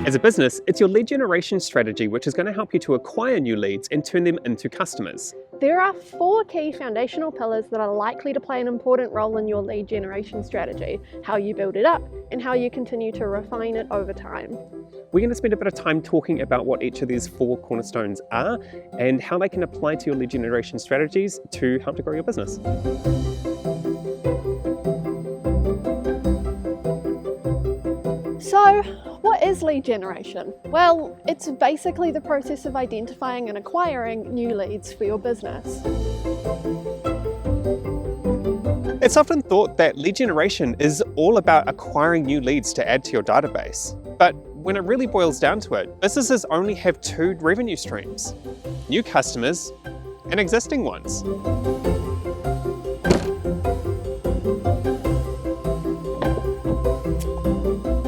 As a business, it's your lead generation strategy which is going to help you to acquire new leads and turn them into customers. There are 4 key foundational pillars that are likely to play an important role in your lead generation strategy: how you build it up and how you continue to refine it over time. We're going to spend a bit of time talking about what each of these 4 cornerstones are and how they can apply to your lead generation strategies to help to grow your business. So, what is lead generation? Well, it's basically the process of identifying and acquiring new leads for your business. It's often thought that lead generation is all about acquiring new leads to add to your database. But when it really boils down to it, businesses only have 2 revenue streams: new customers and existing ones.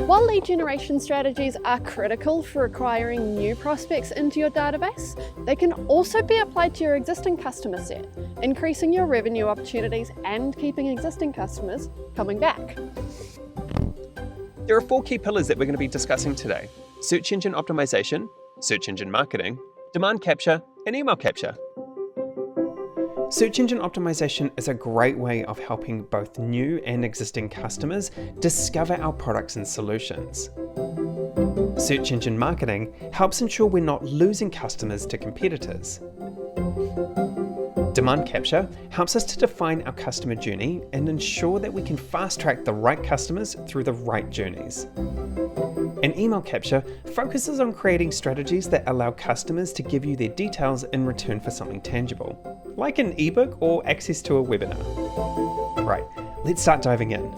While lead generation strategies are critical for acquiring new prospects into your database, they can also be applied to your existing customer set, increasing your revenue opportunities and keeping existing customers coming back. There are 4 key pillars that we're going to be discussing today: search engine optimization, search engine marketing, demand capture, and email capture. Search engine optimization is a great way of helping both new and existing customers discover our products and solutions. Search engine marketing helps ensure we're not losing customers to competitors. Demand capture helps us to define our customer journey and ensure that we can fast track the right customers through the right journeys. And email capture focuses on creating strategies that allow customers to give you their details in return for something tangible, like an ebook or access to a webinar. Right, let's start diving in.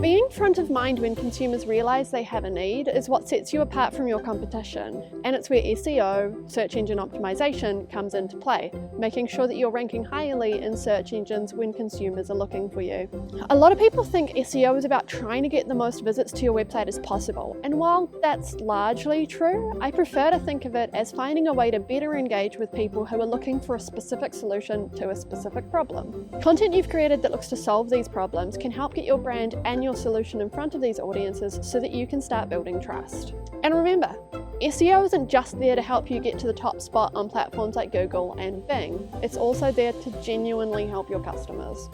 Being front of mind when consumers realise they have a need is what sets you apart from your competition, and it's where SEO, search engine optimization, comes into play, making sure that you're ranking highly in search engines when consumers are looking for you. A lot of people think SEO is about trying to get the most visits to your website as possible, and while that's largely true, I prefer to think of it as finding a way to better engage with people who are looking for a specific solution to a specific problem. Content you've created that looks to solve these problems can help get your brand and your solution in front of these audiences so that you can start building trust. And remember, SEO isn't just there to help you get to the top spot on platforms like Google and Bing. It's also there to genuinely help your customers.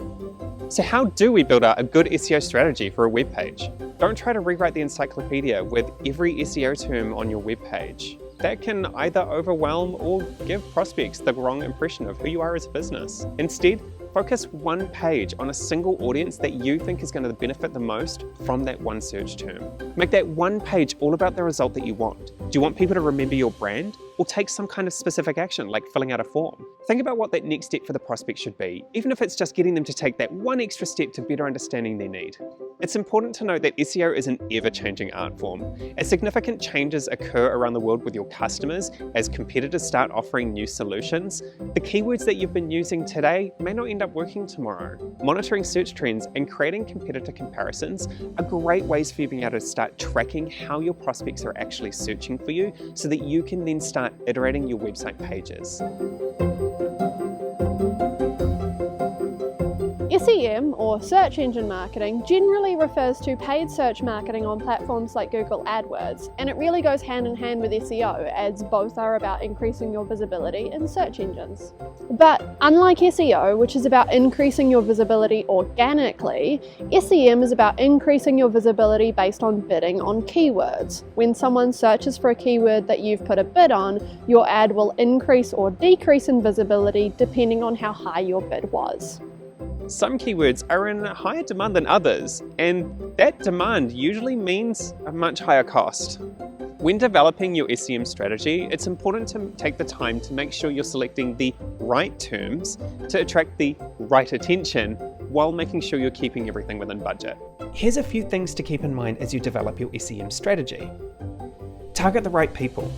So how do we build out a good SEO strategy for a web page? Don't try to rewrite the encyclopedia with every SEO term on your web page. That can either overwhelm or give prospects the wrong impression of who you are as a business. Instead, focus one page on a single audience that you think is going to benefit the most from that one search term. Make that one page all about the result that you want. Do you want people to remember your brand or take some kind of specific action like filling out a form? Think about what that next step for the prospect should be, even if it's just getting them to take that one extra step to better understanding their need. It's important to note that SEO is an ever-changing art form. As significant changes occur around the world with your customers, as competitors start offering new solutions, the keywords that you've been using today may not end up working tomorrow. Monitoring search trends and creating competitor comparisons are great ways for you being able to start tracking how your prospects are actually searching for you so that you can then start iterating your website pages. SEM, or search engine marketing, generally refers to paid search marketing on platforms like Google AdWords, and it really goes hand in hand with SEO, as both are about increasing your visibility in search engines. But unlike SEO, which is about increasing your visibility organically, SEM is about increasing your visibility based on bidding on keywords. When someone searches for a keyword that you've put a bid on, your ad will increase or decrease in visibility depending on how high your bid was. Some keywords are in higher demand than others, and that demand usually means a much higher cost. When developing your SEM strategy, it's important to take the time to make sure you're selecting the right terms to attract the right attention while making sure you're keeping everything within budget. Here's a few things to keep in mind as you develop your SEM strategy. Target the right people.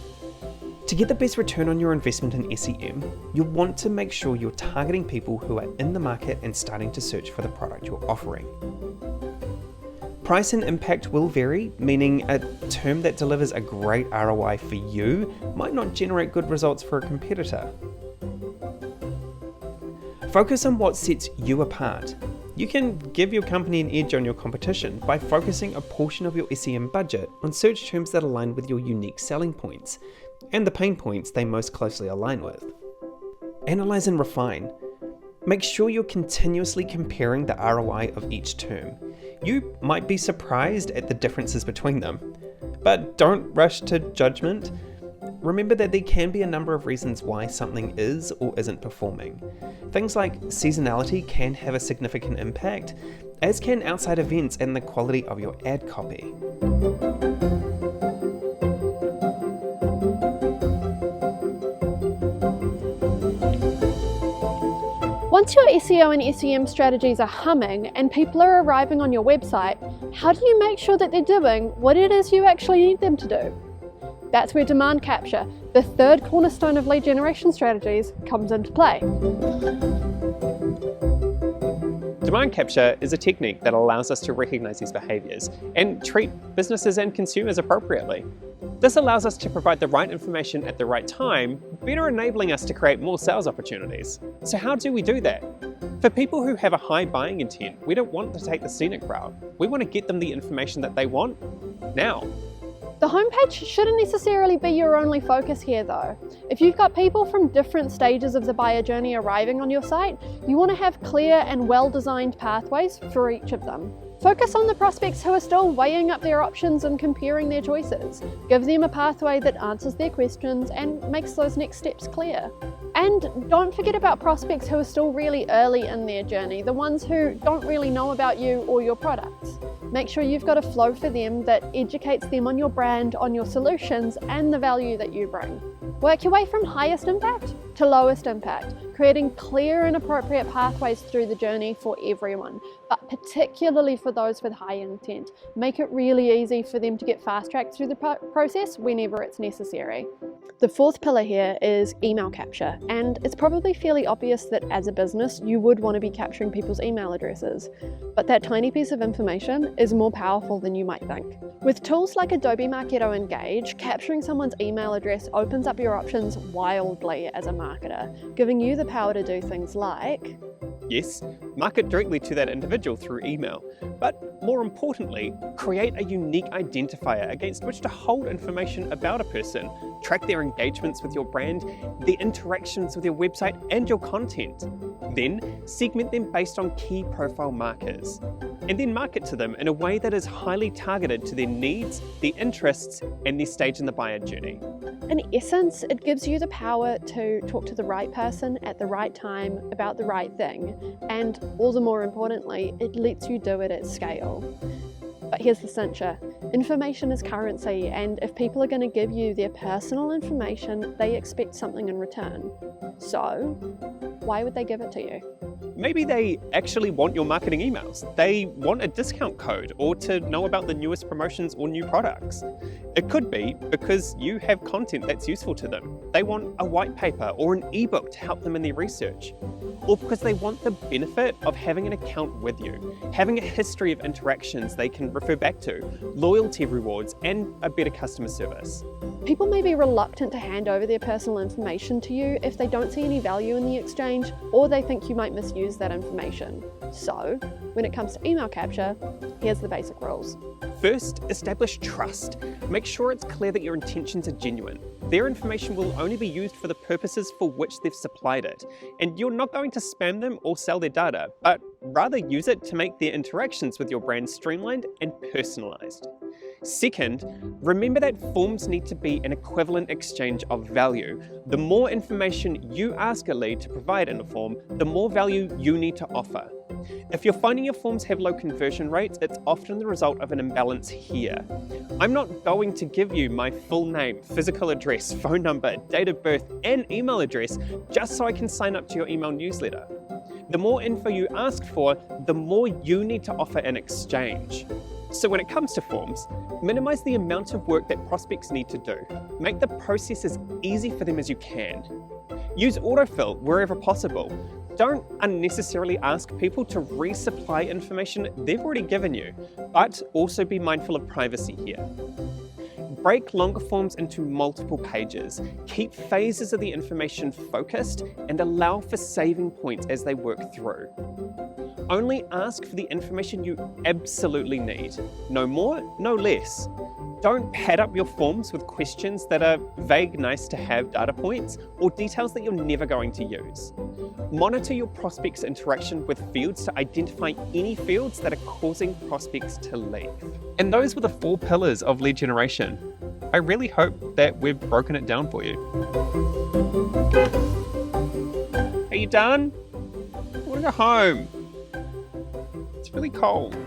To get the best return on your investment in SEM, you'll want to make sure you're targeting people who are in the market and starting to search for the product you're offering. Price and impact will vary, meaning a term that delivers a great ROI for you might not generate good results for a competitor. Focus on what sets you apart. You can give your company an edge on your competition by focusing a portion of your SEM budget on search terms that align with your unique selling points and the pain points they most closely align with. Analyze and refine. Make sure you're continuously comparing the ROI of each term. You might be surprised at the differences between them, but don't rush to judgment. Remember that there can be a number of reasons why something is or isn't performing. Things like seasonality can have a significant impact, as can outside events and the quality of your ad copy. Once your SEO and SEM strategies are humming and people are arriving on your website, how do you make sure that they're doing what it is you actually need them to do? That's where demand capture, the third cornerstone of lead generation strategies, comes into play. Demand capture is a technique that allows us to recognize these behaviors and treat businesses and consumers appropriately. This allows us to provide the right information at the right time, better enabling us to create more sales opportunities. So how do we do that? For people who have a high buying intent, we don't want to take the scenic route. We want to get them the information that they want now. The homepage shouldn't necessarily be your only focus here though. If you've got people from different stages of the buyer journey arriving on your site, you want to have clear and well-designed pathways for each of them. Focus on the prospects who are still weighing up their options and comparing their choices. Give them a pathway that answers their questions and makes those next steps clear. And don't forget about prospects who are still really early in their journey, the ones who don't really know about you or your products. Make sure you've got a flow for them that educates them on your brand, on your solutions, and the value that you bring. Work your way from highest impact to lowest impact, creating clear and appropriate pathways through the journey for everyone, but particularly for those with high intent. Make it really easy for them to get fast-tracked through the process whenever it's necessary. The fourth pillar here is email capture, and it's probably fairly obvious that as a business you would want to be capturing people's email addresses, but that tiny piece of information is more powerful than you might think. With tools like Adobe Marketo Engage, capturing someone's email address opens up your options wildly as a marketer, giving you the power to do things like Yes, market directly to that individual through email, but more importantly, create a unique identifier against which to hold information about a person, track their engagements with your brand, their interactions with your website and your content. Then segment them based on key profile markers, and then market to them in a way that is highly targeted to their needs, their interests, and their stage in the buyer journey. In essence, it gives you the power to talk to the right person at the right time about the right thing, and all the more importantly, it lets you do it at scale. But here's the cincher. Information is currency, and if people are going to give you their personal information, they expect something in return. So, why would they give it to you? Maybe they actually want your marketing emails. They want a discount code or to know about the newest promotions or new products. It could be because you have content that's useful to them. They want a white paper or an ebook to help them in their research. Or because they want the benefit of having an account with you, having a history of interactions they can refer back to, loyalty rewards, and a better customer service. People may be reluctant to hand over their personal information to you if they don't see any value in the exchange, or they think you might misuse that information. So, when it comes to email capture, here's the basic rules. First, establish trust. Make sure it's clear that your intentions are genuine. Their information will only be used for the purposes for which they've supplied it, and you're not going to spam them or sell their data, but rather use it to make their interactions with your brand streamlined and personalized. Second, remember that forms need to be an equivalent exchange of value. The more information you ask a lead to provide in a form, the more value you need to offer. If you're finding your forms have low conversion rates, it's often the result of an imbalance here. I'm not going to give you my full name, physical address, phone number, date of birth, and email address just so I can sign up to your email newsletter. The more info you ask for, the more you need to offer in exchange. So when it comes to forms, minimize the amount of work that prospects need to do. Make the process as easy for them as you can. Use autofill wherever possible. Don't unnecessarily ask people to resupply information they've already given you, but also be mindful of privacy here. Break longer forms into multiple pages, keep phases of the information focused, and allow for saving points as they work through. Only ask for the information you absolutely need. No more, no less. Don't pad up your forms with questions that are vague, nice to have data points or details that you're never going to use. Monitor your prospects' interaction with fields to identify any fields that are causing prospects to leave. And those were the 4 pillars of lead generation. I really hope that we've broken it down for you. Are you done? I want to go home. It's really cold.